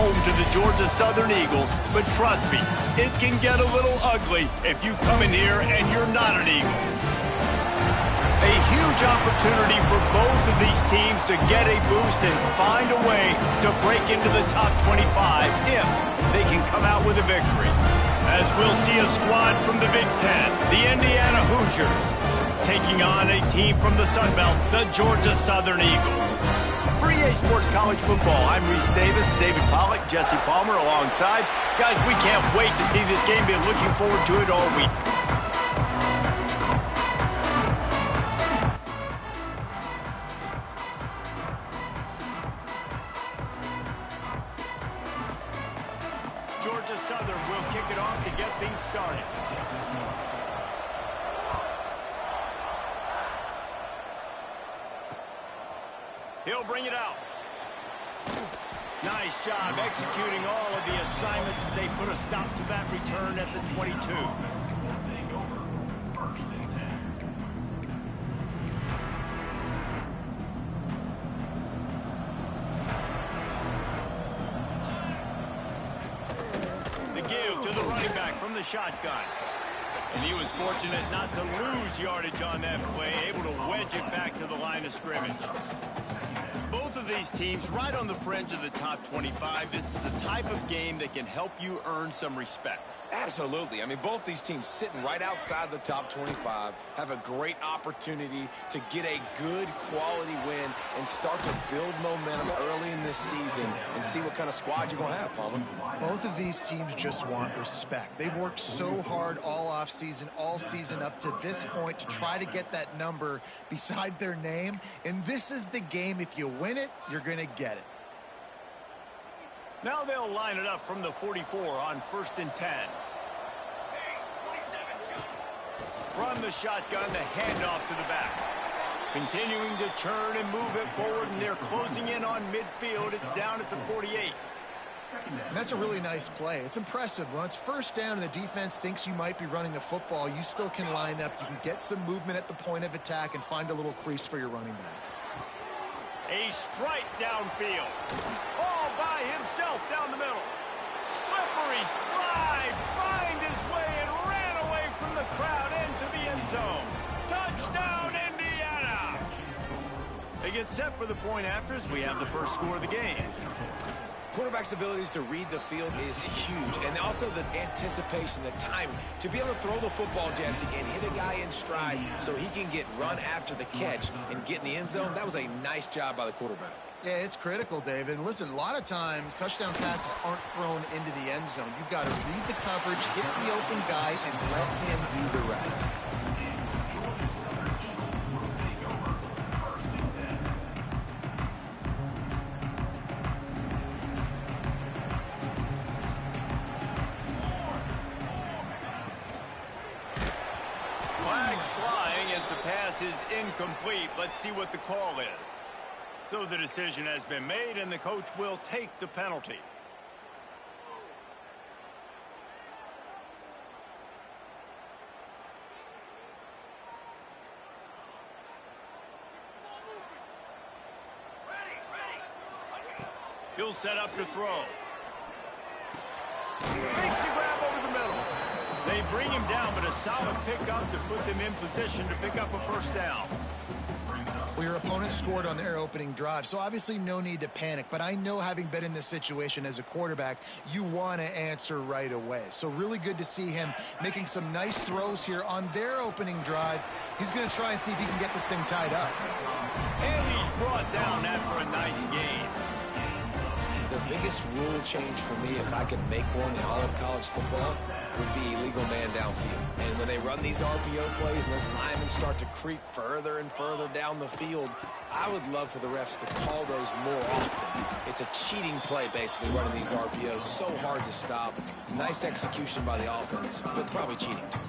home to the Georgia Southern Eagles, but trust me, it can get a little ugly if you come in here and you're not an Eagle. A huge opportunity for both of these teams to get a boost and find a way to break into the top 25 if they can come out with a victory. As we'll see a squad from the Big Ten, the Indiana Hoosiers, taking on a team from the Sun Belt, the Georgia Southern Eagles. For EA Sports College Football, I'm Reese Davis, David Pollack, Jesse Palmer alongside. Guys, we can't wait to see this game. Been looking forward to it all week. Georgia Southern will kick it off to get things started. He'll bring it out. Nice job executing all of the assignments as they put a stop to that return at the 22. The give to the running back from the shotgun. And he was fortunate not to lose yardage on that play, able to wedge it back to the line of scrimmage. Both of these teams right on the fringe of the top 25. This is the type of game that can help you earn some respect. Absolutely. I mean, both these teams sitting right outside the top 25 have a great opportunity to get a good quality win and start to build momentum early in this season and see what kind of squad you're going to have, Palmer. Both of these teams just want respect. They've worked so hard all offseason, all season up to this point to try to get that number beside their name. And this is the game. If you win it, you're going to get it. Now they'll line it up from the 44 on 1st and 10. From the shotgun, the handoff to the back. Continuing to churn and move it forward, and they're closing in on midfield. It's down at the 48. And that's a really nice play. It's impressive. When it's first down and the defense thinks you might be running the football, you still can line up. You can get some movement at the point of attack and find a little crease for your running back. A strike downfield. All by himself down the middle. Slippery slide. Find his way and ran away from the crowd into the end zone. Touchdown, Indiana. They get set for the point after as we have the first score of the game. Quarterback's abilities to read the field is huge, and also the anticipation, the timing. To be able to throw the football, Jesse, and hit a guy in stride so he can get run after the catch and get in the end zone, that was a nice job by the quarterback. Yeah, it's critical, David. And listen, a lot of times touchdown passes aren't thrown into the end zone. You've got to read the coverage, hit the open guy, and let him do the rest. Flags flying as the pass is incomplete. Let's see what the call is. So the decision has been made, and the coach will take the penalty. He'll set up to throw. Makes the grab over the middle. They bring him down, but a solid pickup to put them in position to pick up a first down. Well, your opponent scored on their opening drive, so obviously no need to panic. But I know, having been in this situation as a quarterback, you want to answer right away. So really good to see him making some nice throws here on their opening drive. He's going to try and see if he can get this thing tied up. And he's brought down after a nice gain. The biggest rule change for me, if I could make one in all of college football, would be illegal man downfield. And when they run these RPO plays and those linemen start to creep further and further down the field, I would love for the refs to call those more often. It's a cheating play, basically, running these RPOs. So hard to stop. Nice execution by the offense, but probably cheating too.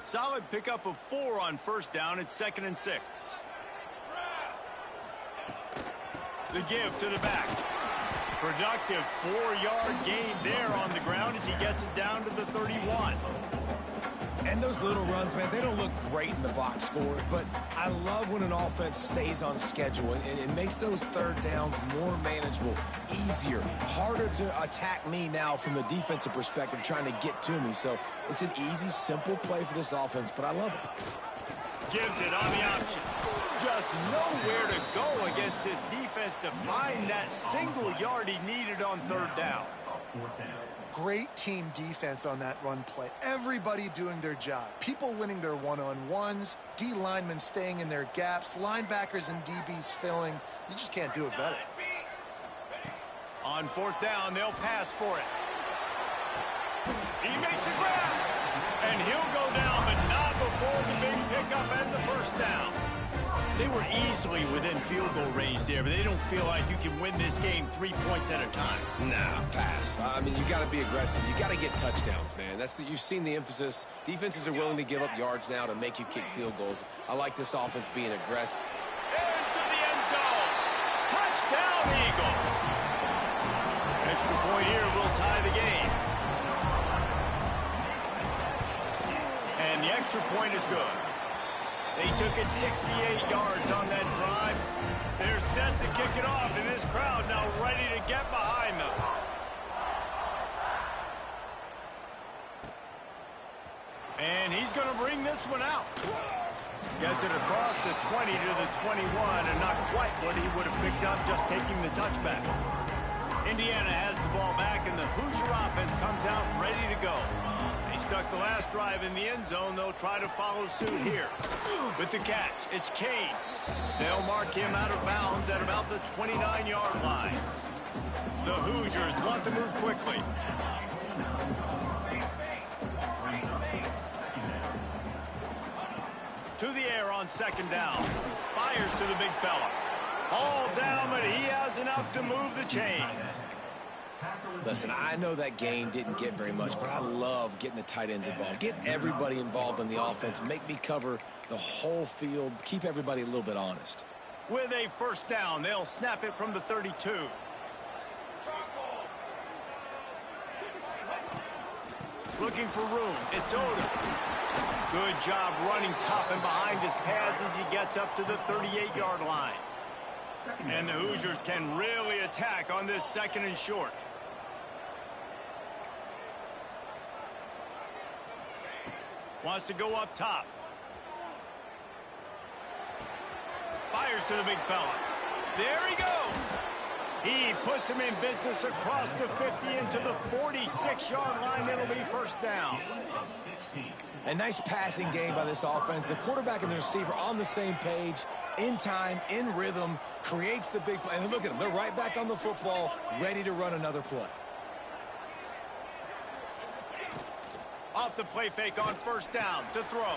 Solid pickup of 4 on first down. It's 2nd and 6. The give to the back. Productive 4-yard gain there on the ground as he gets it down to the 31. And those little runs, man, they don't look great in the box score, but I love when an offense stays on schedule, and it makes those third downs more manageable, easier, harder to attack me now from the defensive perspective trying to get to me. So it's an easy, simple play for this offense, but I love it. Gives it on the option. Just nowhere to go against this defense to find that single yard he needed on third down. Great team defense on that run play. Everybody doing their job. People winning their one-on-ones, D linemen staying in their gaps, linebackers and DBs filling. You just can't do it better. On fourth down, they'll pass for it. He makes a grab, and he'll go down, but not before the big pickup and the first down. They were easily within field goal range there, but they don't feel like you can win this game 3 points at a time. Nah, pass. I mean, you got to be aggressive. You got to get touchdowns, man. You've seen the emphasis. Defenses are willing to give up yards now to make you kick field goals. I like this offense being aggressive. Into the end zone. Touchdown, Eagles. Extra point here will tie the game. And the extra point is good. They took it 68 yards on that drive. They're set to kick it off, and this crowd now ready to get behind them. And he's going to bring this one out. Gets it across the 20 to the 21, and not quite what he would have picked up just taking the touchback. Indiana has the ball back, and the Hoosier offense comes out ready to go. They stuck the last drive in the end zone. They'll try to follow suit here. With the catch, it's Kane. They'll mark him out of bounds at about the 29-yard line. The Hoosiers want to move quickly. To the air on second down. Fires to the big fella. All down, but he has enough to move the chains. Listen, I know that gain didn't get very much, but I love getting the tight ends involved. Get everybody involved in the offense. Make me cover the whole field. Keep everybody a little bit honest. With a first down, they'll snap it from the 32. Looking for room. It's Odom. Good job running tough and behind his pads as he gets up to the 38-yard line. And the Hoosiers can really attack on this second and short. Wants to go up top. Fires to the big fella. There he goes. He puts him in business across the 50 into the 46-yard line. It'll be first down. A nice passing game by this offense. The quarterback and the receiver on the same page, in time, in rhythm, creates the big play. And look at them. They're right back on the football, ready to run another play. Off the play fake on first down to throw.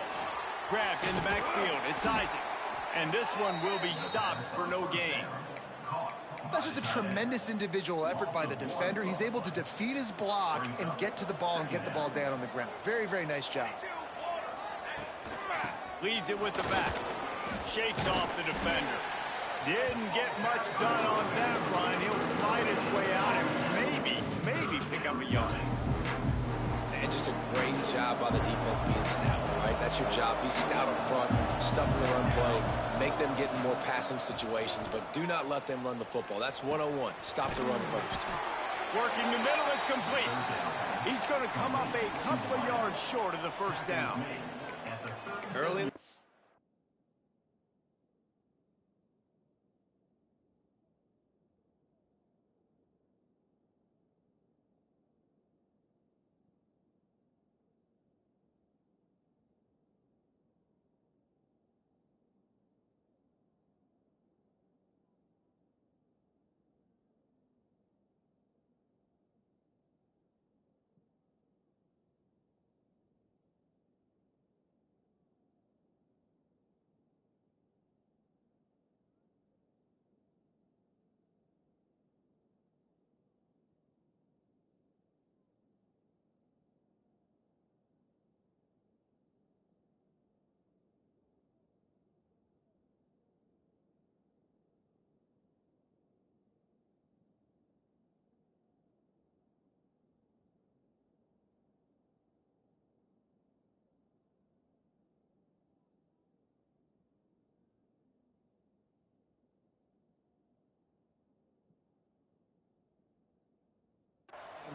Grabbed in the backfield. It's Isaac. And this one will be stopped for no gain. That's just a tremendous individual effort by the defender. He's able to defeat his block and get to the ball and get the ball down on the ground. Very, very nice job. Leaves it with the back. Shakes off the defender. Didn't get much done on that run. He'll fight his way out and maybe pick up a yard. And just a great job by the defense being stout, right? That's your job. Be stout up front, stuff in the run play, make them get in more passing situations, but do not let them run the football. That's 101. Stop the run first. Working the middle, it's complete. He's going to come up a couple of yards short of the first down. Early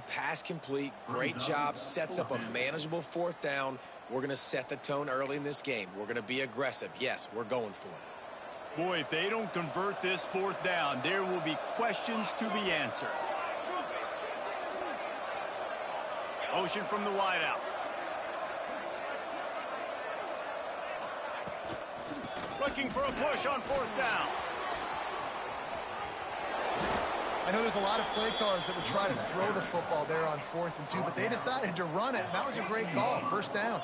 pass complete. Great job. Sets up a manageable fourth down. We're going to set the tone early in this game. We're going to be aggressive. Yes, we're going for it. Boy, if they don't convert this fourth down, there will be questions to be answered. Motion from the wideout. Looking for a push on fourth down. I know there's a lot of play callers that would try to throw the football there on 4th and 2, but they decided to run it, and that was a great call. First down.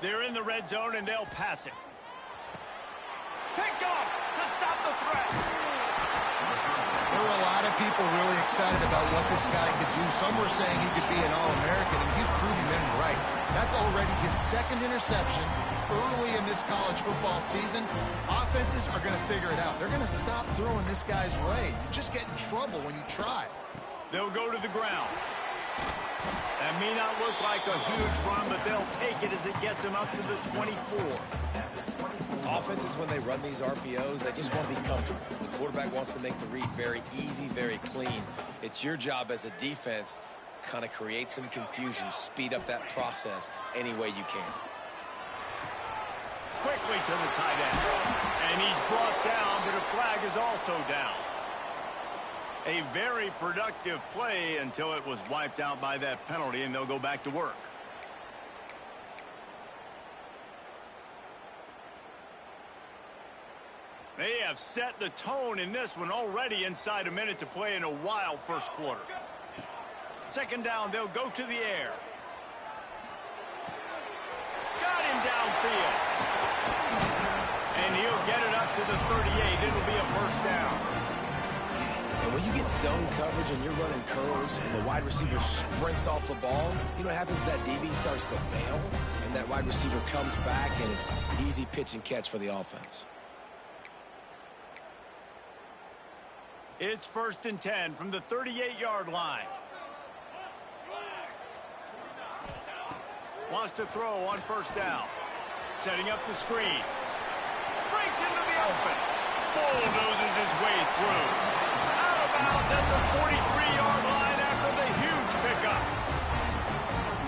They're in the red zone, and they'll pass it. Picked off to stop the threat. There were a lot of people really excited about what this guy could do. Some were saying he could be an All-American, and he's proving them right. That's already his second interception early in this college football season. Offenses are going to figure it out. They're going to stop throwing this guy's way. You just get in trouble when you try. They'll go to the ground. That may not look like a huge run, but they'll take it as it gets them up to the 24. Offenses, when they run these RPOs, they just want to be comfortable. The quarterback wants to make the read very easy, very clean. It's your job as a defense to kind of create some confusion, speed up that process any way you can. Quickly to the tight end. And he's brought down, but a flag is also down. A very productive play until it was wiped out by that penalty, and they'll go back to work. They have set the tone in this one already inside a minute to play in a wild first quarter. Second down, they'll go to the air. Got him downfield. And he'll get it up to the 38. It'll be a first down. And when you get zone coverage and you're running curls and the wide receiver sprints off the ball, you know what happens? That DB starts to bail, and that wide receiver comes back, and it's easy pitch and catch for the offense. It's 1st and 10 from the 38-yard line. Wants to throw on first down. Setting up the screen. Breaks into the open. Bulldozes his way through. Out of bounds at the 43-yard line after the huge pickup.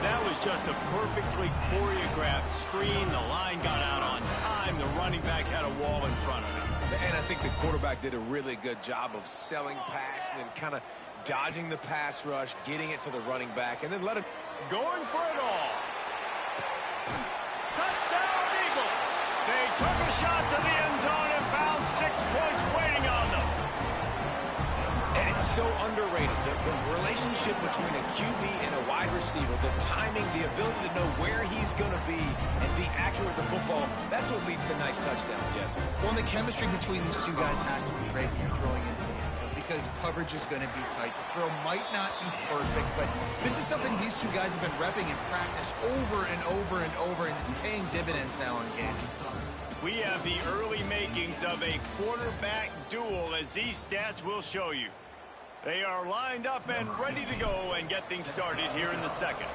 That was just a perfectly choreographed screen. The line got out on time. The running back had a wall in front of him. And I think the quarterback did a really good job of selling pass and then kind of dodging the pass rush, getting it to the running back, and then let him... Going for it all. Touchdown, Eagles. They took a shot to the end zone and found 6 points waiting on them. And it's so underrated. The relationship between a QB and a wide receiver, the timing, the ability to know where he's going to be and be accurate with the football, that's what leads to nice touchdowns, Jesse. Well, and the chemistry between these two guys has to be great when you're throwing into the end zone because coverage is going to be tight. The throw might not be perfect, but this is something these two guys have been repping in practice over and over and over, and it's paying dividends now in games. We have the early makings of a quarterback duel, as these stats will show you. They are lined up and ready to go and get things started here in the second.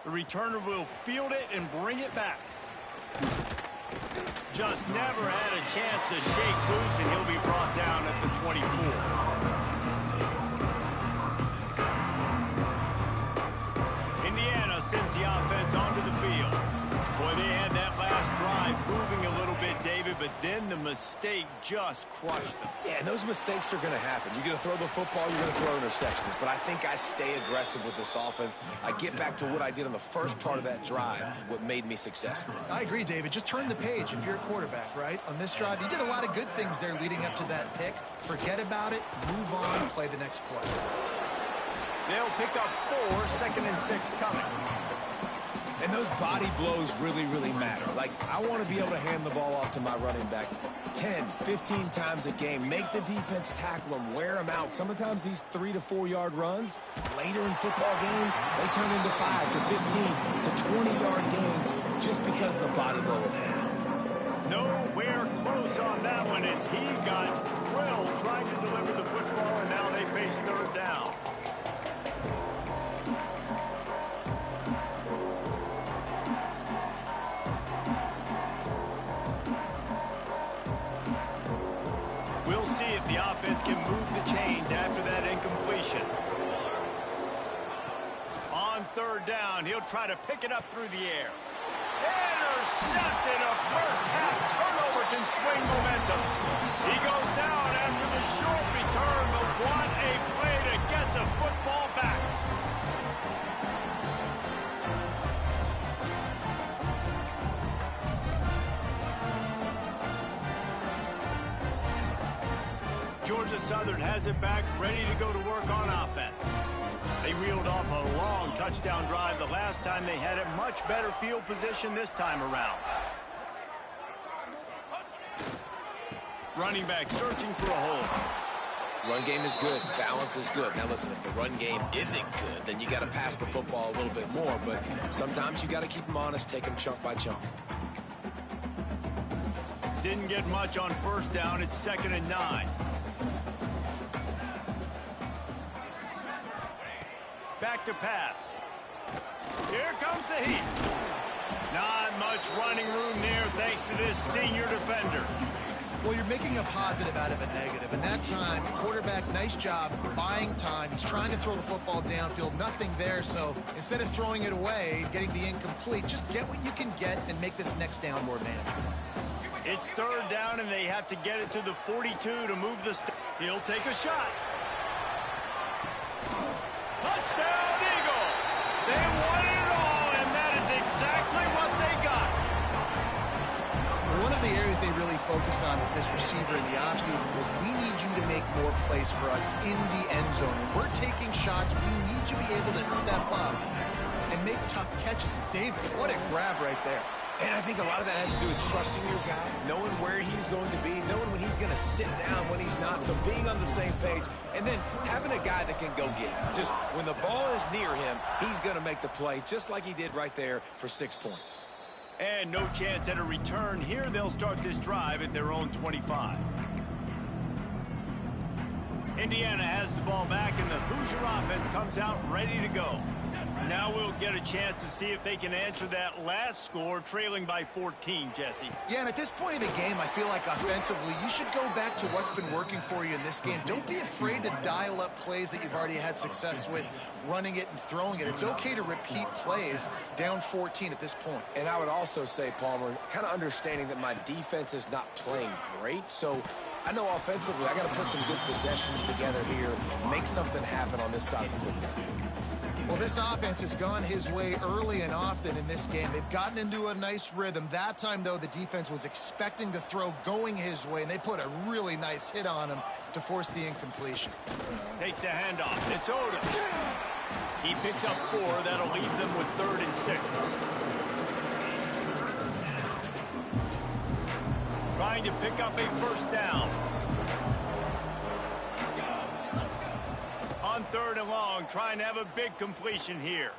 The returner will field it and bring it back. Just never had a chance to shake loose, and he'll be brought down at the 24. Indiana sends the offense onto the field. Boy, they had that last drive moving a little bit, David, but then the mistake just crushed them. Yeah, and those mistakes are going to happen. You're going to throw the football, you're going to throw interceptions. But I think I stay aggressive with this offense. I get back to what I did on the first part of that drive, what made me successful. I agree, David. Just turn the page if you're a quarterback, right? On this drive, you did a lot of good things there leading up to that pick. Forget about it, move on, play the next play. They'll pick up 4, 2nd and 6 coming. And those body blows really, really matter. Like, I want to be able to hand the ball off to my running back 10, 15 times a game. Make the defense tackle them, wear them out. Sometimes these 3 to 4 yard runs, later in football games, they turn into 5 to 15 to 20-yard gains just because of the body blow effect. Nowhere close on that one as he got drilled trying to deliver the football, and now they face 3rd down. run. He'll try to pick it up through the air. Intercepted. A first-half turnover can swing momentum. He goes down after the short return, but what a play to get the football back. Georgia Southern has it back, ready to go to work on offense. They reeled off a long touchdown drive the last time they had it. Much better field position this time around. Running back searching for a hole. Run game is good. Balance is good. Now, listen, if the run game isn't good, then you got to pass the football a little bit more. But sometimes you got to keep them honest, take them chunk by chunk. Didn't get much on first down. It's 2nd and 9. Back to pass. Here comes the heat. Not much running room there thanks to this senior defender. Well, you're making a positive out of a negative. And that time, quarterback, nice job buying time. He's trying to throw the football downfield. Nothing there. So instead of throwing it away, getting the incomplete, just get what you can get and make this next down more manageable. It's 3rd down, and they have to get it to the 42 to move the He'll take a shot. Touchdown, Eagles! They won it all, and that is exactly what they got. One of the areas they really focused on with this receiver in the offseason was we need you to make more plays for us in the end zone. When we're taking shots, we need you to be able to step up and make tough catches. And David, what a grab right there. And I think a lot of that has to do with trusting your guy, knowing where he's going to be, knowing when he's going to sit down, when he's not, so being on the same page, and then having a guy that can go get him. Just when the ball is near him, he's going to make the play, just like he did right there for 6 points. And no chance at a return here. They'll start this drive at their own 25. Indiana has the ball back, and the Hoosier offense comes out ready to go. Now we'll get a chance to see if they can answer that last score, trailing by 14, Jesse. Yeah, and at this point of the game, I feel like offensively, you should go back to what's been working for you in this game. Don't be afraid to dial up plays that you've already had success with, running it and throwing it. It's okay to repeat plays down 14 at this point. And I would also say, Palmer, kind of understanding that my defense is not playing great, so I know offensively I got to put some good possessions together here, make something happen on this side of the football. Well, this offense has gone his way early and often in this game. They've gotten into a nice rhythm. That time, though, the defense was expecting to throw going his way, and they put a really nice hit on him to force the incompletion. Takes the handoff. It's Odom. He picks up 4. That'll leave them with 3rd and 6. Trying to pick up a first down. On 3rd and long, trying to have a big completion here.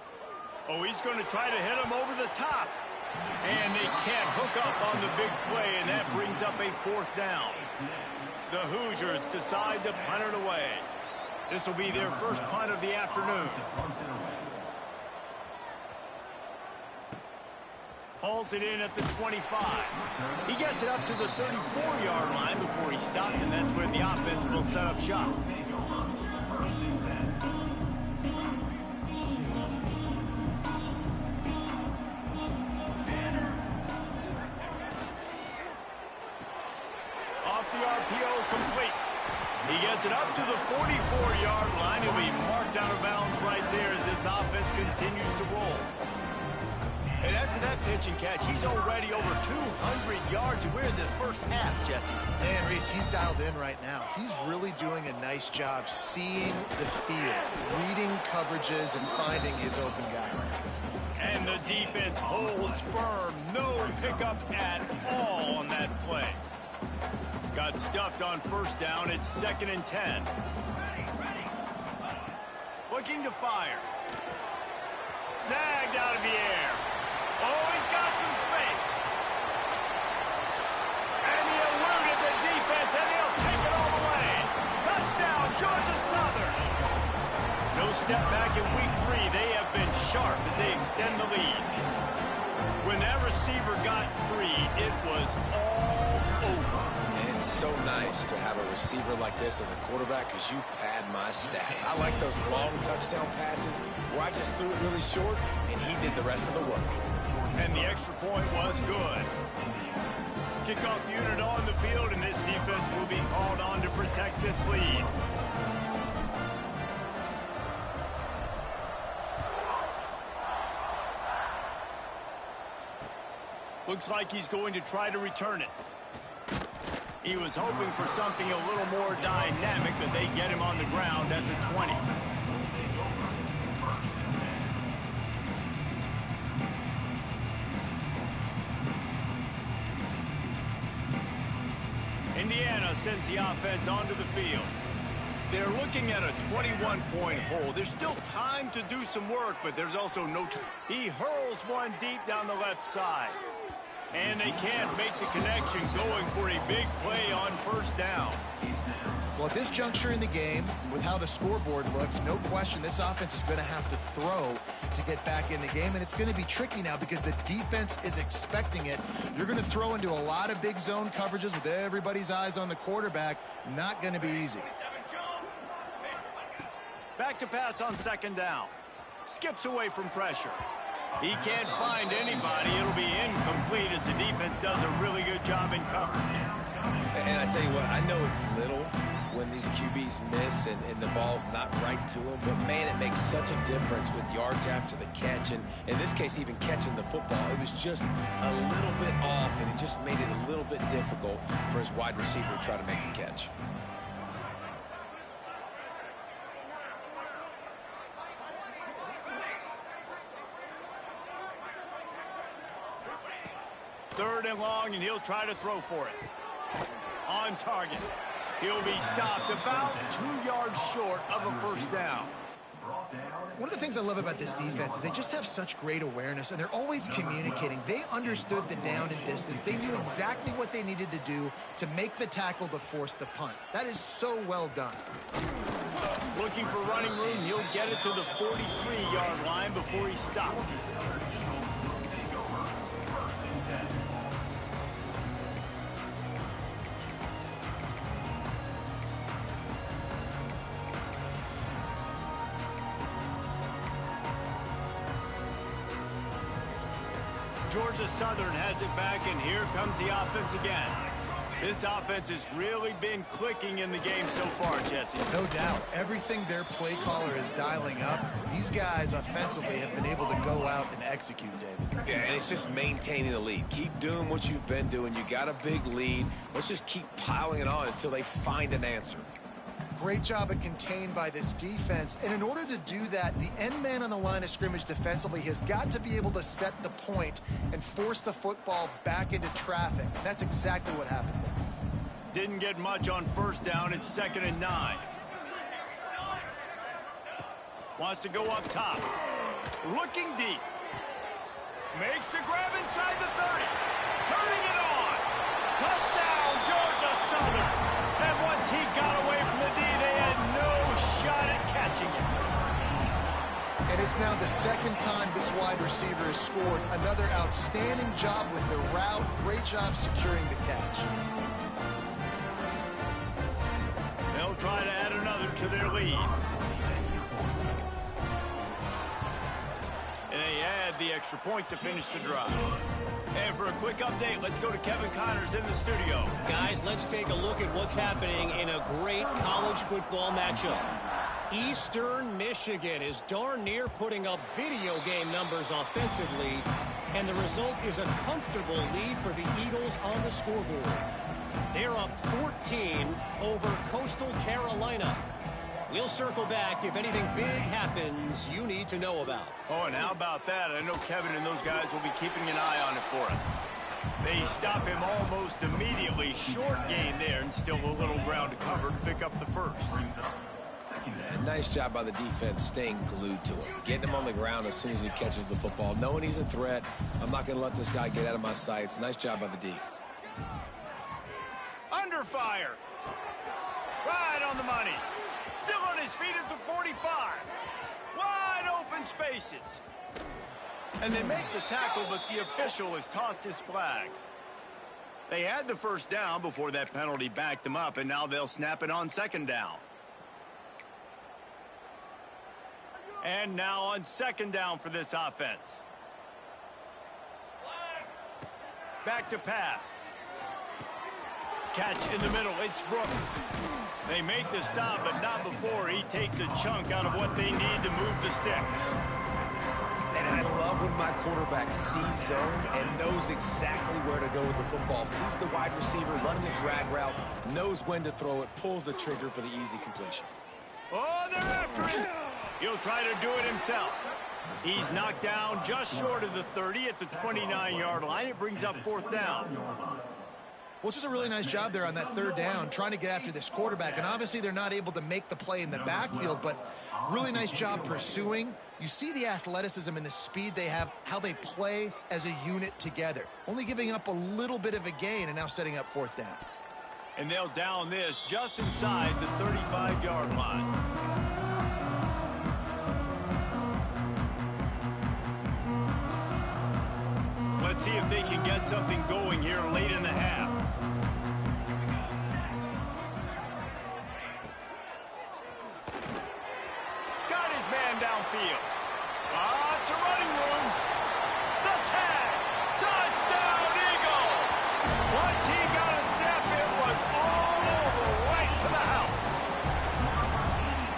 Oh, he's going to try to hit him over the top. And they can't hook up on the big play, and that brings up a 4th down. The Hoosiers decide to punt it away. This will be their first punt of the afternoon. Hauls it in at the 25. He gets it up to the 34-yard line before he stopped, and that's where the offense will set up shop. Off the RPO, complete. He gets it up to the 44-yard line. He'll be marked out of bounds right there as this offense continues to roll. And after that pitch and catch, he's already over 200 yards. We're in the first half, Jesse. Man, Reese, he's dialed in right now. He's really doing a nice job seeing the field, reading coverages, and finding his open guy. And the defense holds firm. No pickup at all on that play. Got stuffed on first down. It's 2nd and 10. Looking to fire. Snagged out of the air. Oh, he's got some space. And he eluded the defense, and he'll take it all the way. Touchdown, Georgia Southern. No step back in week 3. They have been sharp as they extend the lead. When that receiver got free, it was all over. And it's so nice to have a receiver like this as a quarterback because you pad my stats. I like those long touchdown passes where I just threw it really short and he did the rest of the work. And the extra point was good. Kickoff unit on the field, and this defense will be called on to protect this lead. Looks like he's going to try to return it. He was hoping for something a little more dynamic, but they get him on the ground at the 20. Indiana sends the offense onto the field. They're looking at a 21-point hole. There's still time to do some work, but there's also no time. He hurls one deep down the left side. And they can't make the connection, going for a big play on first down. Well, at this juncture in the game, with how the scoreboard looks, no question this offense is going to have to throw to get back in the game, and it's going to be tricky now because the defense is expecting it. You're going to throw into a lot of big zone coverages with everybody's eyes on the quarterback. Not going to be easy. Back to pass on second down. Skips away from pressure. He can't find anybody. It'll be incomplete as the defense does a really good job in coverage. And I tell you what, I know it's little when these QBs miss and the ball's not right to them, but man, it makes such a difference with yards after the catch, and in this case, even catching the football. It was just a little bit off, and it just made it a little bit difficult for his wide receiver to try to make the catch. Third and long, and he'll try to throw for it. On target. He'll be stopped about 2 yards short of a first down. One of the things I love about this defense is they just have such great awareness, and they're always communicating. They understood the down and distance. They knew exactly what they needed to do to make the tackle to force the punt. That is so well done. Looking for running room, he'll get it to the 43-yard line before he's stopped. Georgia Southern has it back, and here comes the offense again. This offense has really been clicking in the game so far, Jesse. No doubt. Everything their play caller is dialing up, these guys offensively have been able to go out and execute, David. Yeah, and it's just maintaining the lead. Keep doing what you've been doing. You got a big lead. Let's just keep piling it on until they find an answer. Great job at contained by this defense. And in order to do that, the end man on the line of scrimmage defensively has got to be able to set the point and force the football back into traffic. And that's exactly what happened. Didn't get much on first down. It's 2nd and 9. Wants to go up top. Looking deep. Makes the grab inside the 30. Turning it on. Touchdown, Georgia Southern. And once he got away from the D, they had no shot at catching him. And it's now the second time this wide receiver has scored. Another outstanding job with the route. Great job securing the catch. They'll try to add another to their lead. And they add the extra point to finish the drive. And for a quick update, let's go to Kevin Connors in the studio. Guys, let's take a look at what's happening in a great college football matchup. Eastern Michigan is darn near putting up video game numbers offensively, and the result is a comfortable lead for the Eagles on the scoreboard. They're up 14 over Coastal Carolina. We'll circle back if anything big happens you need to know about. Oh, and how about that? I know Kevin and those guys will be keeping an eye on it for us. They stop him almost immediately. Short gain there, and still a little ground to cover to pick up the first. Yeah, nice job by the defense staying glued to him. Getting him on the ground as soon as he catches the football. Knowing he's a threat, I'm not going to let this guy get out of my sights. Nice job by the D. Under fire. Right on the money. Still on his feet at the 45. Wide open spaces. And they make the tackle, but the official has tossed his flag. They had the first down before that penalty backed them up, and now they'll snap it on second down. And now on second down for this offense. Back to pass. Catch in the middle. It's Brooks. They make the stop, but not before he takes a chunk out of what they need to move the sticks. And I love when my quarterback sees zone and knows exactly where to go with the football. Sees the wide receiver running the drag route, knows when to throw it, pulls the trigger for the easy completion. Oh, they're after him. He'll try to do it himself. He's knocked down just short of the 30 at the 29-yard line. It brings up fourth down. Well, it's just a really nice job there on that third down, trying to get after this quarterback. And obviously they're not able to make the play in the backfield, but really nice job pursuing. You see the athleticism and the speed they have, how they play as a unit together. Only giving up a little bit of a gain and now setting up fourth down. And they'll down this just inside the 35-yard line. Let's see if they can get something going here late in the half. Got his man downfield. It's a running room. The tag. Touchdown, Eagles. Once he got a step, it was all over right to the house.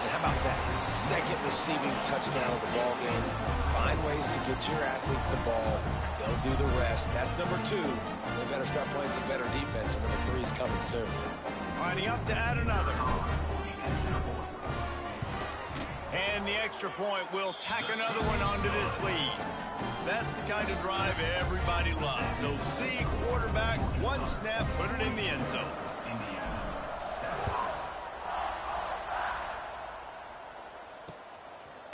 And how about that? His second receiving touchdown of the ball game. Find ways to get your athletes the ball. They'll do the rest. That's number 2. They better start playing some better defense, and number 3 is coming soon. Lining up to add another. And the extra point will tack another one onto this lead. That's the kind of drive everybody loves. So see quarterback, one snap, put it in the end zone.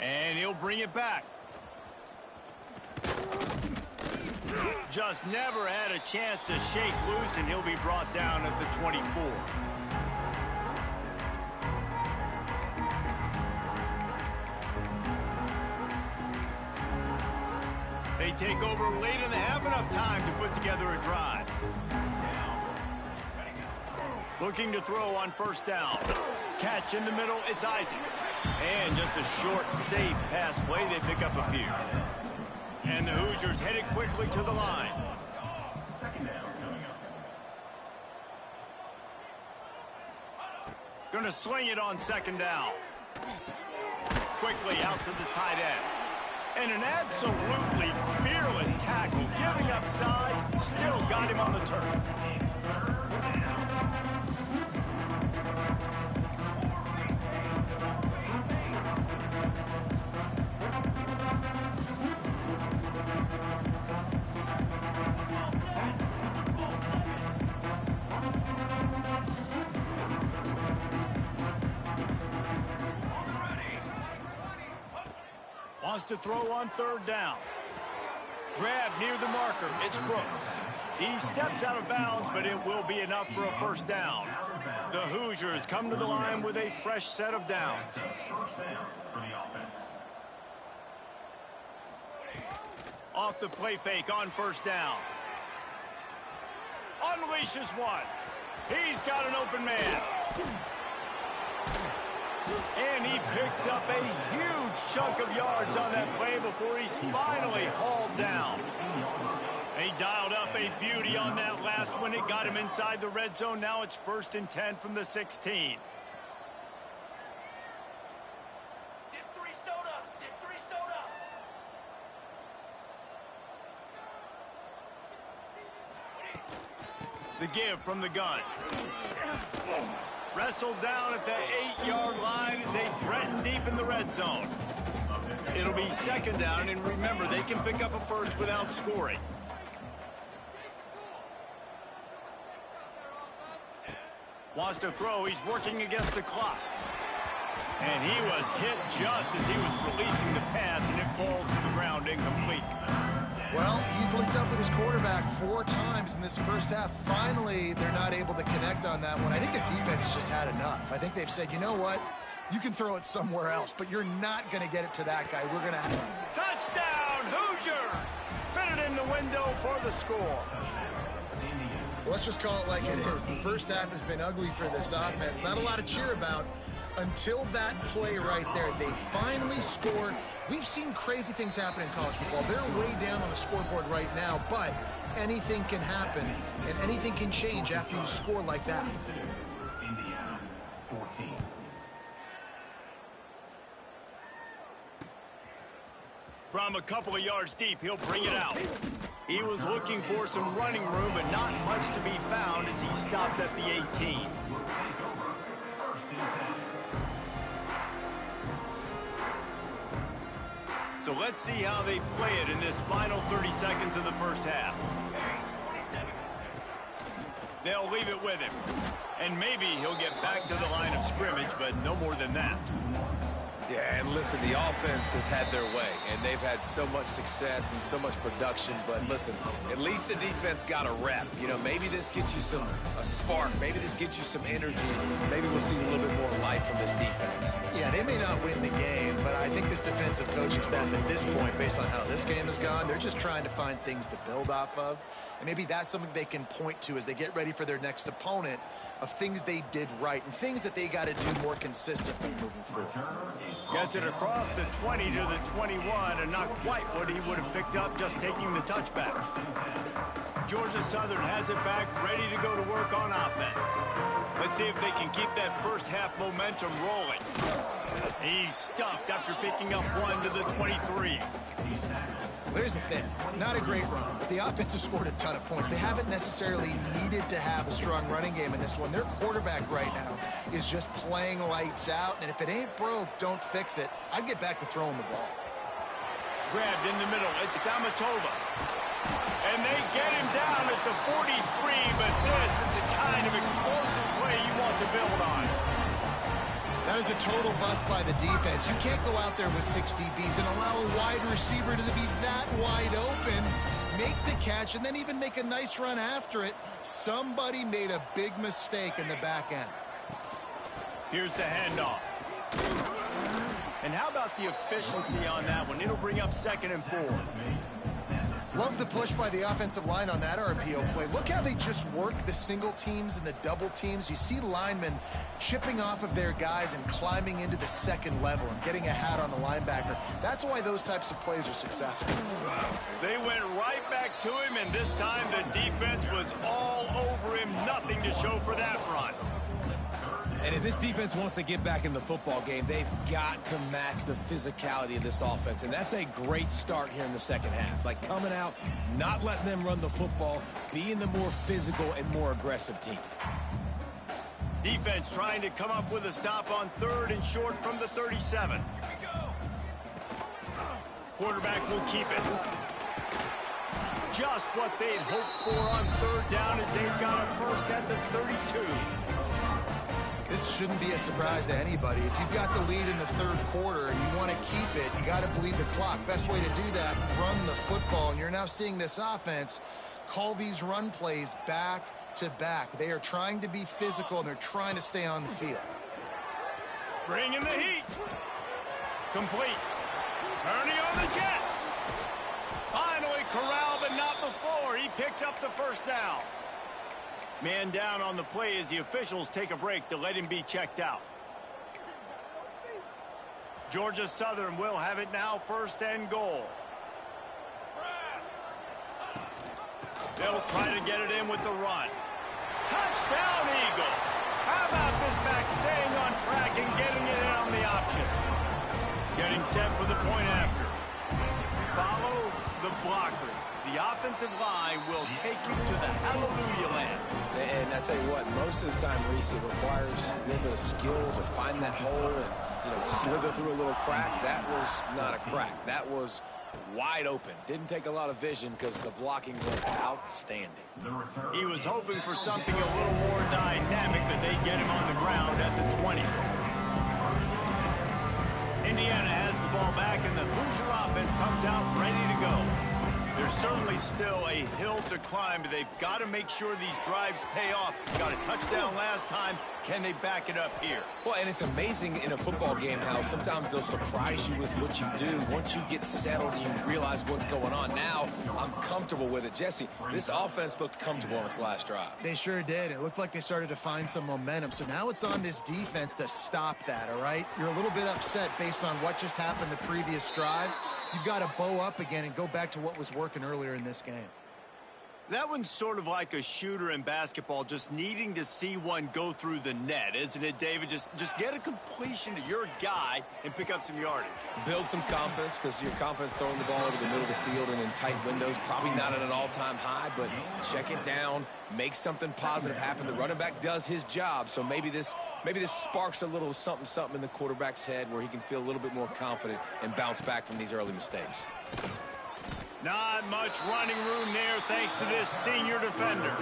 And he'll bring it back. Just never had a chance to shake loose, and he'll be brought down at the 24. They take over late in the half, enough time to put together a drive. Looking to throw on first down. Catch in the middle, it's Isaac. And just a short, safe pass play, they pick up a few. And the Hoosiers headed quickly to the line. Going to sling it on second down. Quickly out to the tight end. And an absolutely fearless tackle, giving up size, still got him on the turf. Wants to throw on third down. Grab near the marker. It's Brooks. He steps out of bounds, but it will be enough for a first down. The Hoosiers come to the line with a fresh set of downs. Off the play fake on first down. Unleashes one. He's got an open man. And he picks up a huge chunk of yards on that play before he's finally hauled down. He dialed up a beauty on that last one. It got him inside the red zone. Now it's 1st and 10 from the 16. The give from the gun. Wrestled down at the 8-yard line as they threaten deep in the red zone. It'll be second down, and remember, they can pick up a first without scoring. Wants to throw. He's working against the clock. And he was hit just as he was releasing the pass, and it falls to the ground incomplete. Well, he's linked up with his quarterback 4 times in this first half. Finally, they're not able to connect on that one. I think the defense just had enough. I think they've said, you know what? You can throw it somewhere else, but you're not going to get it to that guy. We're going to have... Touchdown, Hoosiers! Fitted in the window for the score. Let's just call it like it is. The first half has been ugly for this offense. Not a lot to cheer about until that play right there. They finally score. We've seen crazy things happen in college football. They're way down on the scoreboard right now, but anything can happen, and anything can change after you score like that. Indiana, 14. From a couple of yards deep, he'll bring it out. He was looking for some running room, but not much to be found as he stopped at the 18. So let's see how they play it in this final 30 seconds of the first half. They'll leave it with him. And maybe he'll get back to the line of scrimmage, but no more than that. Yeah, and listen, the offense has had their way, and they've had so much success and so much production. But listen, at least the defense got a rep. You know, maybe this gets you a spark. Maybe this gets you some energy. Maybe we'll see a little bit more life from this defense. Yeah, they may not win the game, but I think this defensive coaching staff at this point, based on how this game has gone, they're just trying to find things to build off of. And maybe that's something they can point to as they get ready for their next opponent, of things they did right and things that they got to do more consistently moving forward. Gets it across the 20 to the 21, and not quite what he would have picked up just taking the touchback. Georgia Southern has it back, ready to go to work on offense. Let's see if they can keep that first half momentum rolling. He's stuffed after picking up 1 to the 23. Here's the thing, not a great run, but the offense has scored a ton of points. They haven't necessarily needed to have a strong running game in this one. Their quarterback right now is just playing lights out, and if it ain't broke, don't fix it. I'd get back to throwing the ball. Grabbed in the middle, it's Tamatova. And they get him down at the 43, but this is the kind of explosive play you want to build on. That is a total bust by the defense. You can't go out there with 6 DBs and allow a wide receiver to be that wide open, make the catch, and then even make a nice run after it. Somebody made a big mistake in the back end. Here's the handoff. And how about the efficiency on that one? It'll bring up 2nd and 4. Love the push by the offensive line on that RPO play. Look how they just work the single teams and the double teams. You see linemen chipping off of their guys and climbing into the second level and getting a hat on the linebacker. That's why those types of plays are successful. They went right back to him, and this time the defense was all over him. Nothing to show for that run. And if this defense wants to get back in the football game, they've got to match the physicality of this offense. And that's a great start here in the second half. Like coming out, not letting them run the football, being the more physical and more aggressive team. Defense trying to come up with a stop on 3rd and short from the 37. Quarterback will keep it. Just what they'd hoped for on 3rd down as they've got a first at the 32. This shouldn't be a surprise to anybody. If you've got the lead in the 3rd quarter and you want to keep it, you got to bleed the clock. Best way to do that, run the football. And you're now seeing this offense call these run plays back to back. They are trying to be physical, and they're trying to stay on the field. Bring in the heat. Complete. Turning on the Jets. Finally corralled, but not before. He picked up the first down. Man down on the play as the officials take a break to let him be checked out. Georgia Southern will have it now, 1st and goal. They'll try to get it in with the run. Touchdown, Eagles! How about this back staying on track and getting it in on the option? Getting set for the point after. Follow the blockers. The offensive line will take you to the hallelujah land. And I tell you what, most of the time, Reese, it requires a little bit of skill to find that hole and, slither through a little crack. That was not a crack. That was wide open. Didn't take a lot of vision because the blocking was outstanding. He was hoping for something a little more dynamic, but they get him on the ground at the 20. Indiana has the ball back, and the Hoosier offense comes out ready to go. There's certainly still a hill to climb, but they've got to make sure these drives pay off. Got a touchdown last time, Can they back it up here? Well, and it's amazing in a football game how sometimes they'll surprise you with what you do. Once you get settled and you realize what's going on, now I'm comfortable with it. Jesse, this offense looked comfortable on its last drive. They sure did. It looked like they started to find some momentum. So now it's on this defense to stop that, all right? You're a little bit upset based on what just happened the previous drive. You've got to bow up again and go back to what was working earlier in this game. That one's sort of like a shooter in basketball, just needing to see one go through the net, isn't it, David? Just get a completion to your guy and pick up some yardage. Build some confidence, because your confidence throwing the ball over the middle of the field and in tight windows, probably not at an all-time high, but check it down, make something positive happen. The running back does his job, so maybe this sparks a little something in the quarterback's head where he can feel a little bit more confident and bounce back from these early mistakes. Not much running room there thanks to this senior defender.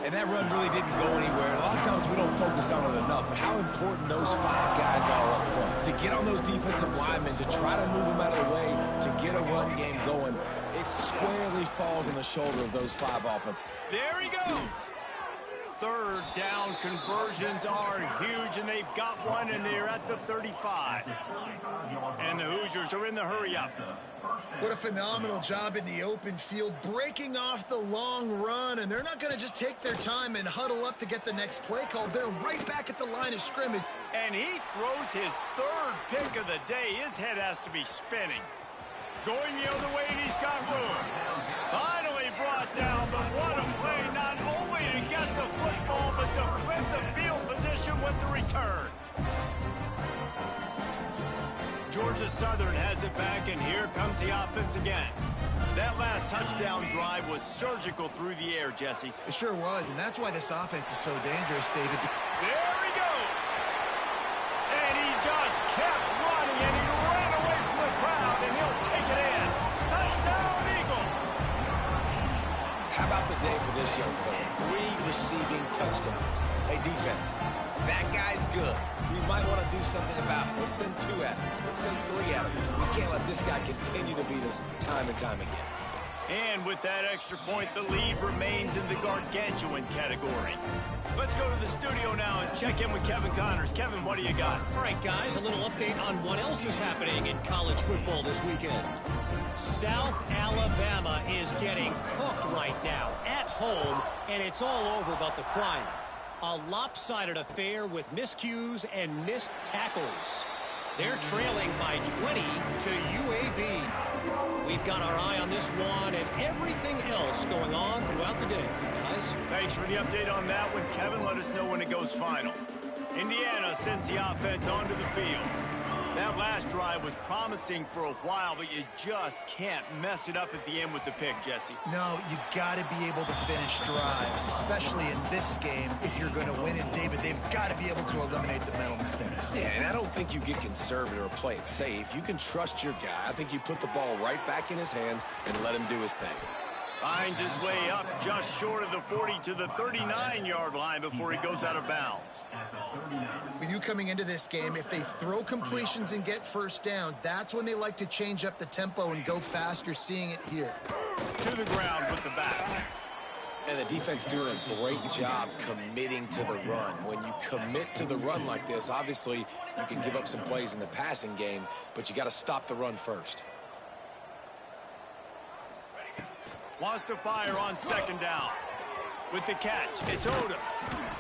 And that run really didn't go anywhere. A lot of times we don't focus on it enough, but how important those 5 guys are up front. To get on those defensive linemen, to try to move them out of the way, to get a run game going, it squarely falls on the shoulder of those 5 offense. There he goes. Third down conversions are huge, and they've got one, and they're at the 35. And the Hoosiers are in the hurry-up. What a phenomenal job in the open field, breaking off the long run, and they're not going to just take their time and huddle up to get the next play called. They're right back at the line of scrimmage. And he throws his 3rd pick of the day. His head has to be spinning. Going the other way, and he's got room. Finally brought down, but what a play, not only to get the football, but to flip the field position with the return. Georgia Southern has it back, and here comes the offense again. That last touchdown drive was surgical through the air, Jesse. It sure was, and that's why this offense is so dangerous, David. There he goes. And he just kept running, and he ran away from the crowd, and he'll take it in. Touchdown, Eagles. How about the day for this young fella? 3 receiving touchdowns. Hey, defense, that guy's good. We might want to do something about it. Let's send 2 at him. Let's send 3 at him. We can't let this guy continue to beat us time and time again. And with that extra point, the lead remains in the gargantuan category. Let's go to the studio now and check in with Kevin Connors. Kevin, what do you got? All right, guys, a little update on what else is happening in college football this weekend. South Alabama is getting cooked right now at home, and it's all over but the crying. A lopsided affair with miscues and missed tackles. They're trailing by 20 to UAB. We've got our eye on this one and everything else going on throughout the day, guys. Thanks for the update on that one, Kevin. Let us know when it goes final. Indiana sends the offense onto the field. That last drive was promising for a while, but you just can't mess it up at the end with the pick, Jesse. No, you got to be able to finish drives, especially in this game if you're going to win it, David. They've got to be able to eliminate the mental mistakes. Yeah, and I don't think you get conservative or play it safe. You can trust your guy. I think you put the ball right back in his hands and let him do his thing. Finds his way up just short of the 40 to the 39-yard line before he goes out of bounds. When you coming into this game, if they throw completions and get first downs, that's when they like to change up the tempo and go fast. You're seeing it here. To the ground with the back. And the defense doing a great job committing to the run. When you commit to the run like this, obviously you can give up some plays in the passing game, but you got to stop the run first. Wants to fire on 2nd down. With the catch, it's Odom.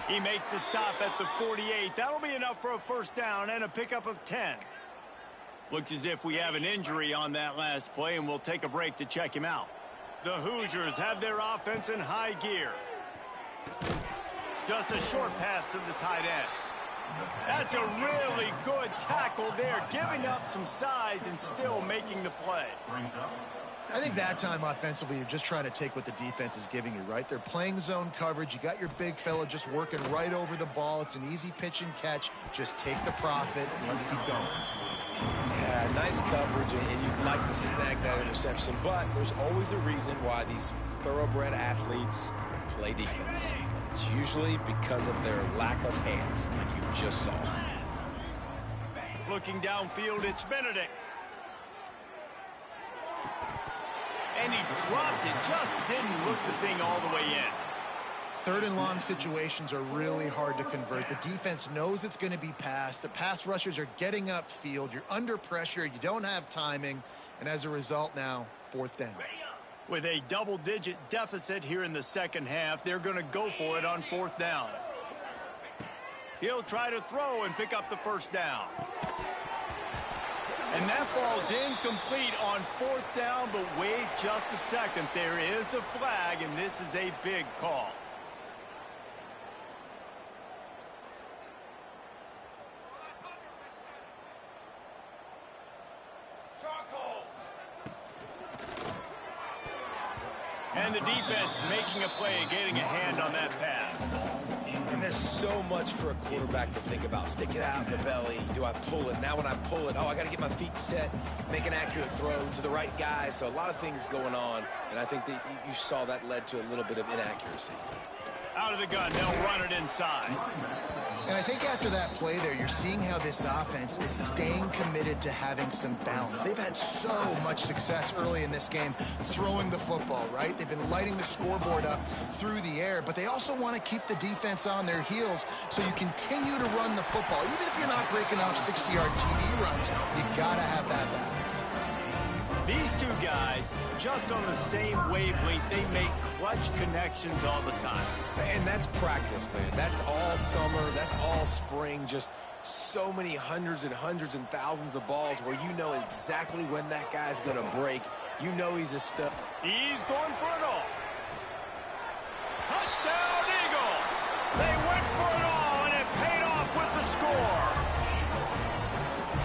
He makes the stop at the 48. That'll be enough for a first down and a pickup of 10. Looks as if we have an injury on that last play, and we'll take a break to check him out. The Hoosiers have their offense in high gear. Just a short pass to the tight end. That's a really good tackle there, giving up some size and still making the play. I think that time offensively, you're just trying to take what the defense is giving you, right? They're playing zone coverage. You got your big fella just working right over the ball. It's an easy pitch and catch. Just take the profit and let's keep going. Yeah, nice coverage, and you'd like to snag that interception, but there's always a reason why these thoroughbred athletes play defense. And it's usually because of their lack of hands, like you just saw. Looking downfield, it's Benedict. And he dropped it, just didn't look the thing all the way in. Third and long situations are really hard to convert. The defense knows it's going to be passed. The pass rushers are getting upfield. You're under pressure. You don't have timing. And as a result now, fourth down. With a double-digit deficit here in the second half, they're going to go for it on fourth down. He'll try to throw and pick up the first down. And that falls incomplete on fourth down, but wait just a second. There is a flag, and this is a big call. And the defense making a play, getting a hand on that pass. And there's so much for a quarterback to think about. Stick it out in the belly. Do I pull it? Now when I pull it, oh, I got to get my feet set, make an accurate throw to the right guy. So a lot of things going on, and I think that you saw that led to a little bit of inaccuracy. Out of the gun, they'll run it inside. And I think after that play there, you're seeing how this offense is staying committed to having some balance. They've had so much success early in this game throwing the football, right? They've been lighting the scoreboard up through the air, but they also want to keep the defense on their heels, so you continue to run the football. Even if you're not breaking off 60-yard TD runs, you got to have that balance. These two guys, just on the same wavelength, they make clutch connections all the time. And that's practice, man. That's all summer. That's all spring. Just so many hundreds and thousands of balls where you know exactly when that guy's going to break. You know he's a stud. He's going for it all. Touchdown, Eagles! They went for it all, and it paid off with the score.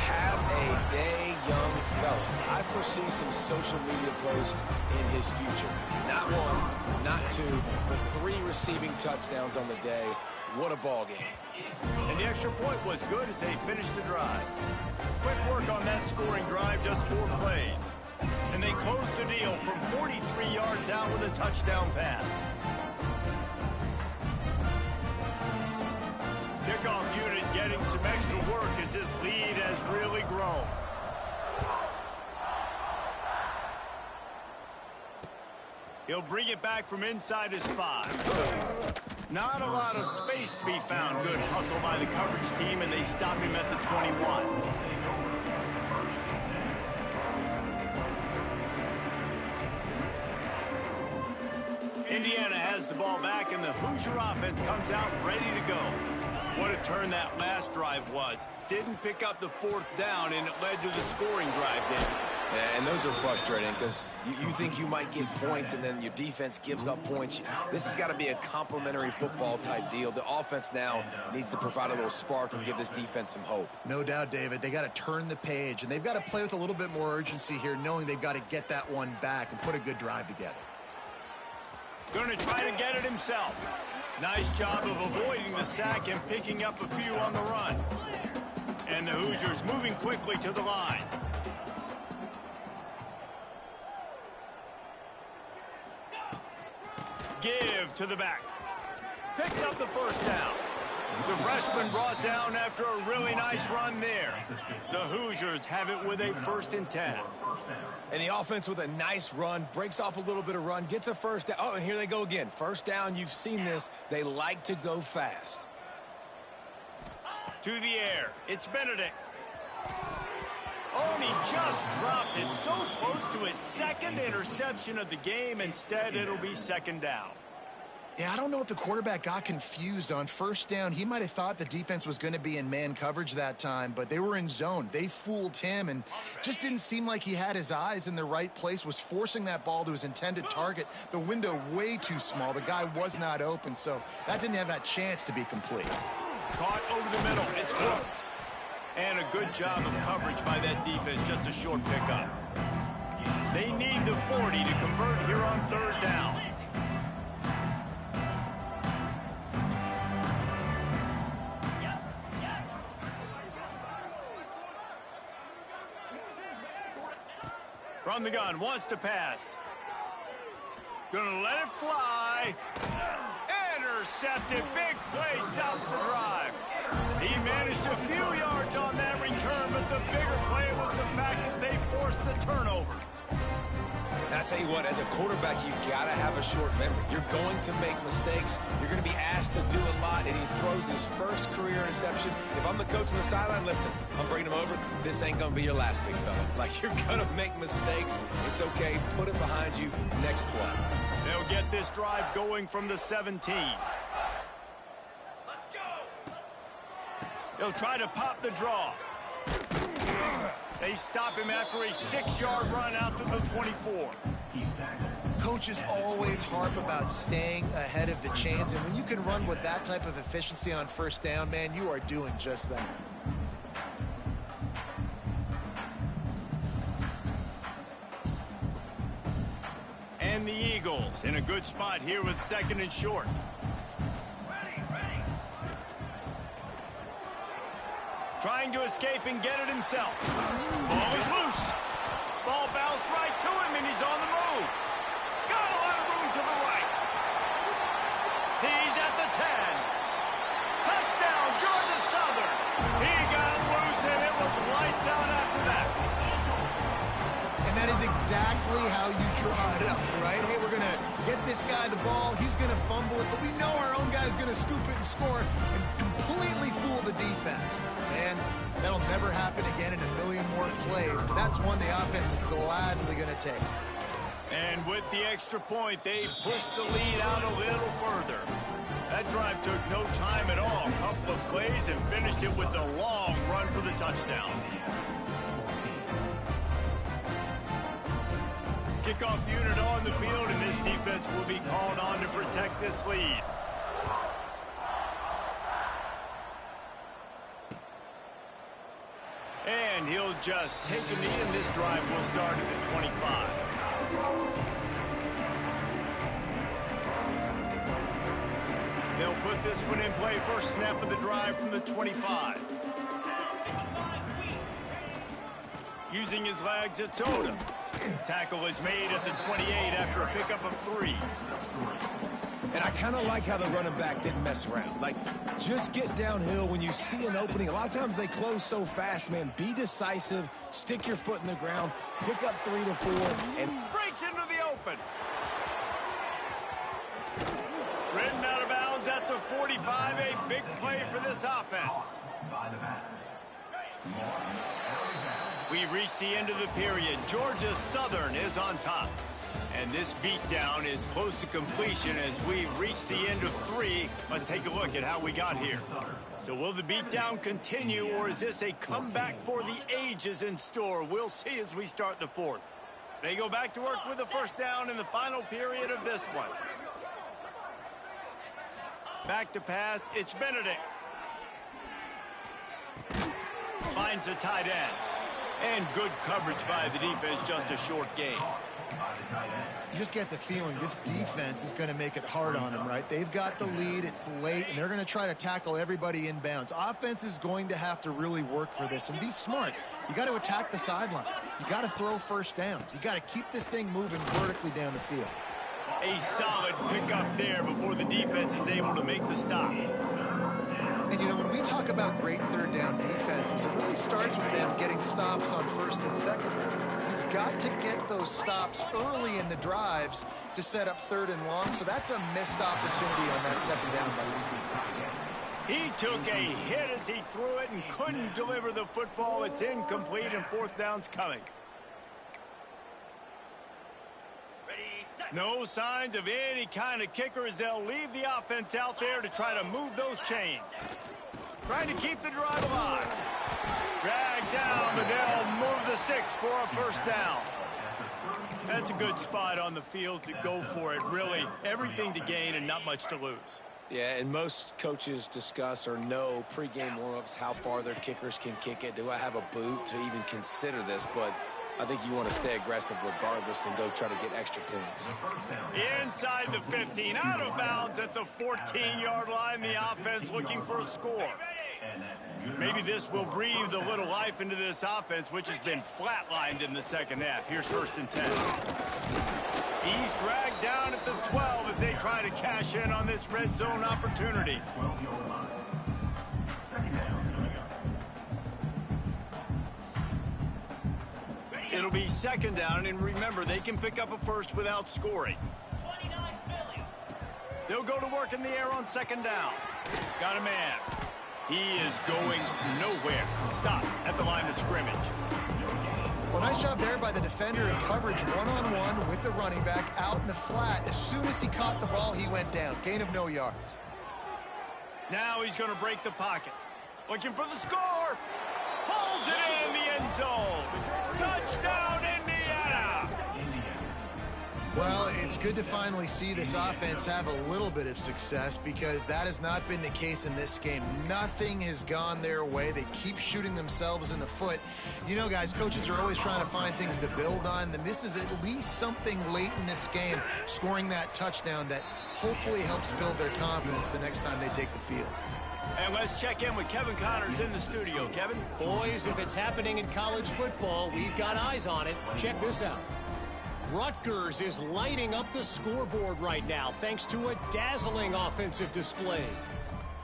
Have a day, young fella. I foresee some social media posts in his future. Not one, not two, but 3 receiving touchdowns on the day. What a ball game. And the extra point was good as they finished the drive. Quick work on that scoring drive, just 4 plays. And they closed the deal from 43 yards out with a touchdown pass. Kickoff unit getting some extra work as this lead has really grown. He'll bring it back from inside his 5. Not a lot of space to be found. Good hustle by the coverage team, and they stop him at the 21. Indiana has the ball back, and the Hoosier offense comes out ready to go. What a turn that last drive was. Didn't pick up the 4th down, and it led to the scoring drive, David. Yeah, and those are frustrating because you think you might get points and then your defense gives up points. This has got to be a complementary football type deal. The offense now needs to provide a little spark and give this defense some hope. No doubt, David. They got to turn the page, and they've got to play with a little bit more urgency here, knowing they've got to get that one back and put a good drive together. Going to try to get it himself. Nice job of avoiding the sack and picking up a few on the run. And the Hoosiers moving quickly to the line. Give to the back. Picks up the first down. The freshman brought down after a really nice run there. The Hoosiers have it with a 1st and 10. And the offense with a nice run, breaks off a little bit of run, gets a first down. Oh, and here they go again. First down, you've seen this. They like to go fast. To the air, it's Benedict. Oh, and he just dropped it so close to his 2nd interception of the game. Instead, it'll be 2nd down. Yeah, I don't know if the quarterback got confused on 1st down. He might have thought the defense was going to be in man coverage that time, but they were in zone. They fooled him and just didn't seem like he had his eyes in the right place, was forcing that ball to his intended target. The window way too small. The guy was not open, so that didn't have that chance to be complete. Caught over the middle. It's Brooks. And a good job of coverage by that defense. Just a short pickup. They need the 40 to convert here on 3rd down. From the gun, wants to pass. Gonna let it fly. Intercepted. Big play, stops the drive. He managed a few yards on that return, but the bigger play was the fact that they forced the turnover. Now I tell you what, as a quarterback, you got to have a short memory. You're going to make mistakes. You're going to be asked to do a lot, and he throws his first career interception. If I'm the coach on the sideline, listen, I'm bringing him over. This ain't going to be your last, big fella. Like, you're going to make mistakes. It's okay. Put it behind you. Next play. They'll get this drive going from the 17. He'll try to pop the draw. They stop him after a 6-yard run out to the 24. Coaches always harp about staying ahead of the chains, and when you can run with that type of efficiency on first down, man, you are doing just that. And the Eagles in a good spot here with 2nd and short. Trying to escape and get it himself. Ball is loose. Ball bounced right to him, and he's on the move. Got a lot of room to the right. He's at the 10. Touchdown, Georgia Southern. He got it loose, and it was lights out after that. And that is exactly how you draw it up, right? Hey, we're going to get this guy the ball. He's going to fumble it, but we know our own guy's going to scoop it and score and completely fool the defense. Man, that'll never happen again in a million more plays, but that's one the offense is gladly going to take. And with the extra point, they pushed the lead out a little further. That drive took no time at all. A couple of plays and finished it with a long run for the touchdown. Kickoff unit on the field, and this defense will be called on to protect this lead. And he'll just take a knee, and this drive will start at the 25. They'll put this one in play. First snap of the drive from the 25. Using his legs, it's Odom. Tackle is made at the 28 after a pickup of 3. And I kind of like how the running back didn't mess around. Like, just get downhill when you see an opening. A lot of times they close so fast, man. Be decisive, stick your foot in the ground, pick up 3 to 4, and breaks into the open. Ridden out of bounds at the 45, a big play for this offense. We reached the end of the period. Georgia Southern is on top. And this beatdown is close to completion as we reach the end of 3. Let's take a look at how we got here. So will the beatdown continue, or is this a comeback for the ages in store? We'll see as we start the 4th. They go back to work with the first down in the final period of this one. Back to pass, it's Benedict. Finds the tight end. And good coverage by the defense, just a short gain. You just get the feeling this defense is going to make it hard on them, right? They've got the lead, it's late, and they're going to try to tackle everybody in bounds. Offense is going to have to really work for this and be smart. You got to attack the sidelines. You got to throw first downs. You got to keep this thing moving vertically down the field. A solid pickup there before the defense is able to make the stop. And, you know, when we talk about great third down defenses, it really starts with them getting stops on first and second. You've got to get those stops early in the drives to set up 3rd and long, so that's a missed opportunity on that second down by this defense. He took a hit as he threw it and couldn't deliver the football. It's incomplete, and 4th down's coming. No signs of any kind of kicker as they'll leave the offense out there to try to move those chains. Trying to keep the drive alive. Dragged down, but they'll move the sticks for a first down. That's a good spot on the field to go for it. Really, everything to gain and not much to lose. Yeah, and most coaches discuss or know pregame warm-ups how far their kickers can kick it. Do I have a boot to even consider this? But I think you want to stay aggressive regardless and go try to get extra points. Inside the 15, out of bounds at the 14-yard line. The offense looking for a score. Maybe this will breathe a little life into this offense, which has been flatlined in the second half. Here's 1st and 10. He's dragged down at the 12 as they try to cash in on this red zone opportunity. It'll be second down, and remember, they can pick up a first without scoring. They'll go to work in the air on second down. Got a man. He is going nowhere. Stop at the line of scrimmage. Well, nice job there by the defender in coverage one-on-one with the running back out in the flat. As soon as he caught the ball, he went down. Gain of no yards. Now he's going to break the pocket. Looking for the score. Pulls it in the end zone. Touchdown, Indiana. Well, it's good to finally see this offense have a little bit of success because that has not been the case in this game. Nothing has gone their way. They keep shooting themselves in the foot. You know, guys, coaches are always trying to find things to build on, and this is at least something late in this game, scoring that touchdown that hopefully helps build their confidence the next time they take the field. And let's check in with Kevin Connors in the studio. Kevin? Boys, if it's happening in college football, we've got eyes on it. Check this out. Rutgers is lighting up the scoreboard right now thanks to a dazzling offensive display.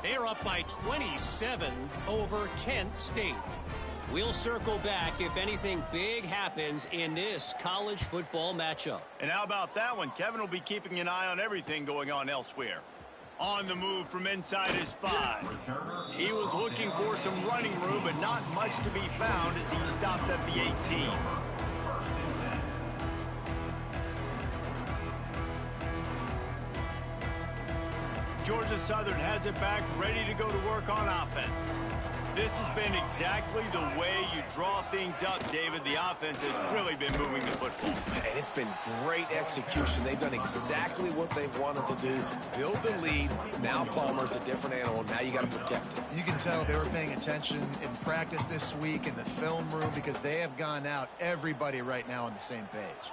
They're up by 27 over Kent State. We'll circle back if anything big happens in this college football matchup. And how about that one? Kevin will be keeping an eye on everything going on elsewhere. On the move from inside his 5. He was looking for some running room, but not much to be found as he stopped at the 18. Georgia Southern has it back, ready to go to work on offense. This has been exactly the way you draw things up, David. The offense has really been moving the football. And it's been great execution. They've done exactly what they've wanted to do. Build the lead. Now Palmer's a different animal. Now you got to protect it. You can tell they were paying attention in practice this week in the film room because they have gone out, everybody right now on the same page.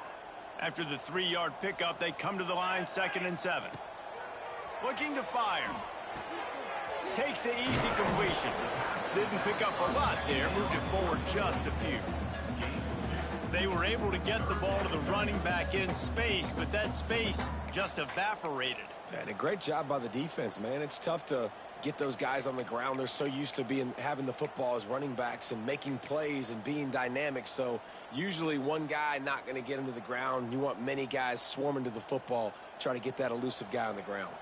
After the 3-yard pickup, they come to the line, 2nd and 7. Looking to fire. Takes the easy completion. Didn't pick up a lot there. Moved it forward just a few. They were able to get the ball to the running back in space, but that space just evaporated. And a great job by the defense, man. It's tough to get those guys on the ground. They're so used to having the football as running backs and making plays and being dynamic. So usually one guy not going to get him to the ground. You want many guys swarming to the football, trying to get that elusive guy on the ground.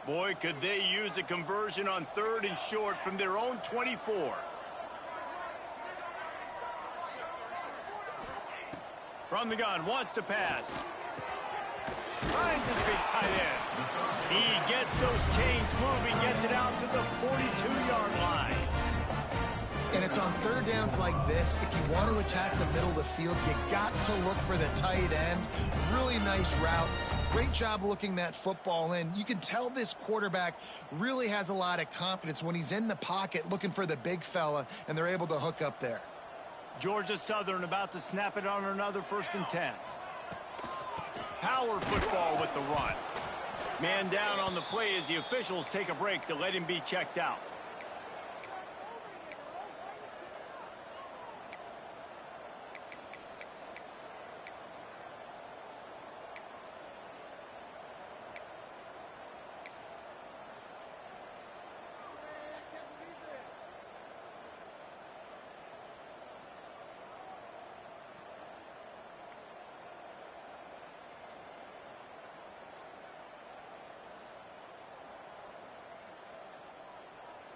Boy, could they use a conversion on 3rd and short from their own 24. From the gun, wants to pass. Finds his big tight end. He gets those chains moving, gets it out to the 42-yard line. And it's on 3rd downs like this. If you want to attack the middle of the field, you got to look for the tight end. Really nice route. Great job looking that football in. You can tell this quarterback really has a lot of confidence when he's in the pocket looking for the big fella, and they're able to hook up there. Georgia Southern about to snap it on another 1st and 10. Power football with the run. Man down on the play as the officials take a break to let him be checked out.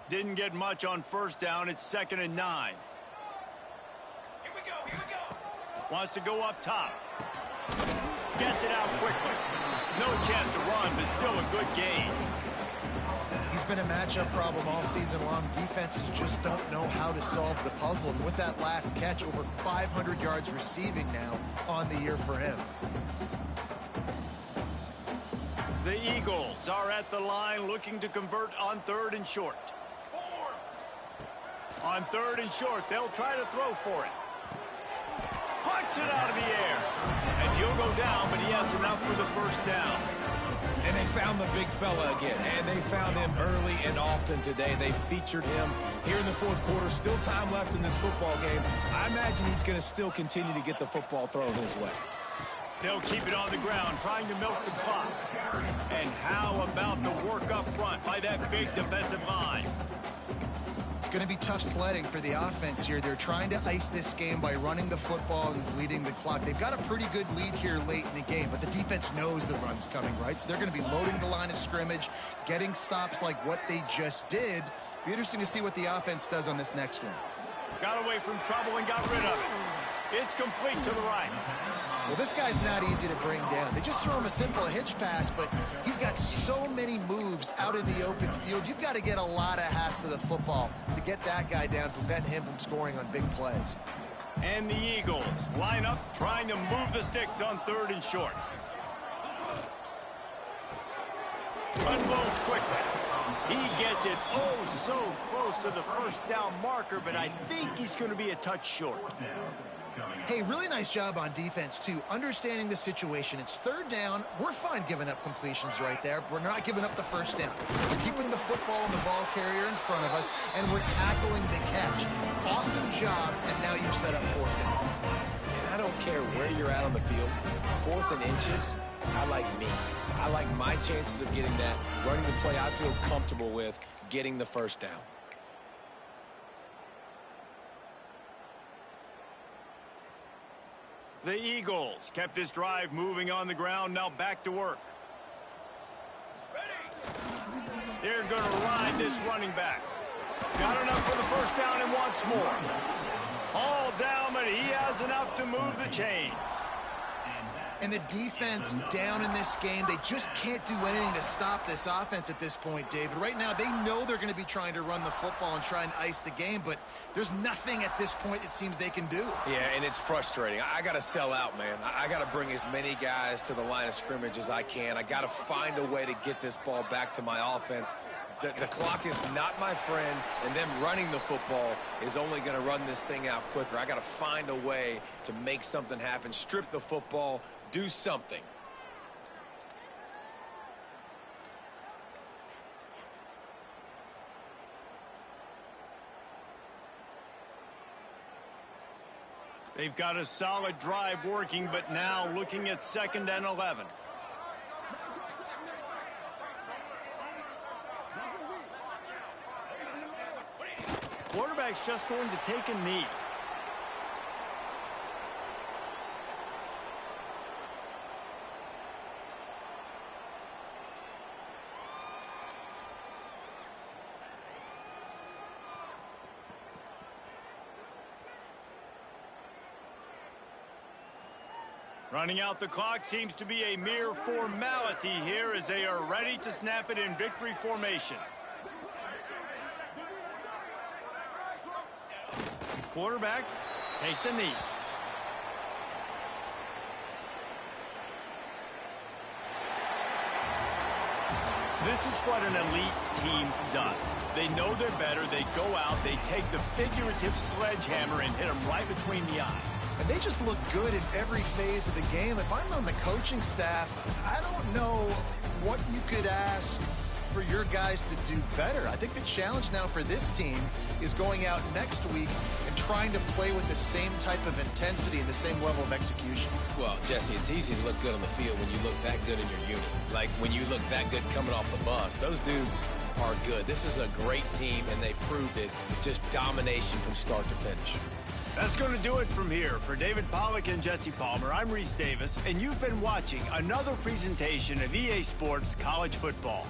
Didn't get much on 1st down. It's 2nd and 9. Here we go. Wants to go up top. Gets it out quickly. No chance to run, but still a good gain. He's been a matchup problem all season long. Defenses just don't know how to solve the puzzle. And with that last catch, over 500 yards receiving now on the year for him. The Eagles are at the line looking to convert on 3rd and short. On 3rd and short, they'll try to throw for it. Puts it out of the air. And he'll go down, but he has enough for the 1st down. And they found the big fella again. And they found him early and often today. They featured him here in the 4th quarter. Still time left in this football game. I imagine he's going to still continue to get the football thrown his way. They'll keep it on the ground, trying to milk the clock. And how about the work up front by that big defensive line? It's going to be tough sledding for the offense here. They're trying to ice this game by running the football and bleeding the clock. They've got a pretty good lead here late in the game, but the defense knows the run's coming, right? So they're going to be loading the line of scrimmage, getting stops like what they just did. Be interesting to see what the offense does on this next one. Got away from trouble and got rid of it. It's complete to the right. Well, this guy's not easy to bring down. They just throw him a simple hitch pass, but he's got so many moves out in the open field. You've got to get a lot of hats to the football to get that guy down, prevent him from scoring on big plays. And the Eagles line up, trying to move the sticks on 3rd and short. Unloads quickly. He gets it oh so close to the first down marker, but I think he's going to be a touch short. Hey, really nice job on defense, too, understanding the situation. It's 3rd down. We're fine giving up completions right there. We're not giving up the first down. We're keeping the football and the ball carrier in front of us, and we're tackling the catch. Awesome job, and now you've set up 4th down. And I don't care where you're at on the field. 4th and inches, I like me. I like my chances of getting that, running the play I feel comfortable with, getting the first down. The Eagles kept this drive moving on the ground, now back to work. They're going to ride this running back. Got enough for the first down and wants more. All down, but he has enough to move the chains. And the defense down in this game, they just can't do anything to stop this offense at this point, David. Right now, they know they're going to be trying to run the football and try and ice the game, but there's nothing at this point it seems they can do. Yeah, and it's frustrating. I got to sell out, man. I got to bring as many guys to the line of scrimmage as I can. I got to find a way to get this ball back to my offense. The clock is not my friend, and them running the football is only going to run this thing out quicker. I got to find a way to make something happen, strip the football, do something. They've got a solid drive working, but now looking at 2nd and 11. Quarterback's just going to take a knee. Running out the clock seems to be a mere formality here as they are ready to snap it in victory formation. Quarterback takes a knee. This is what an elite team does. They know they're better. They go out, they take the figurative sledgehammer and hit them right between the eyes. And they just look good in every phase of the game. If I'm on the coaching staff, I don't know what you could ask for your guys to do better. I think the challenge now for this team is going out next week and trying to play with the same type of intensity and the same level of execution. Well, Jesse, it's easy to look good on the field when you look that good in your unit. Like when you look that good coming off the bus. Those dudes are good. This is a great team, and they proved it. Just domination from start to finish. That's going to do it from here. For David Pollack and Jesse Palmer, I'm Reese Davis, and you've been watching another presentation of EA Sports College Football.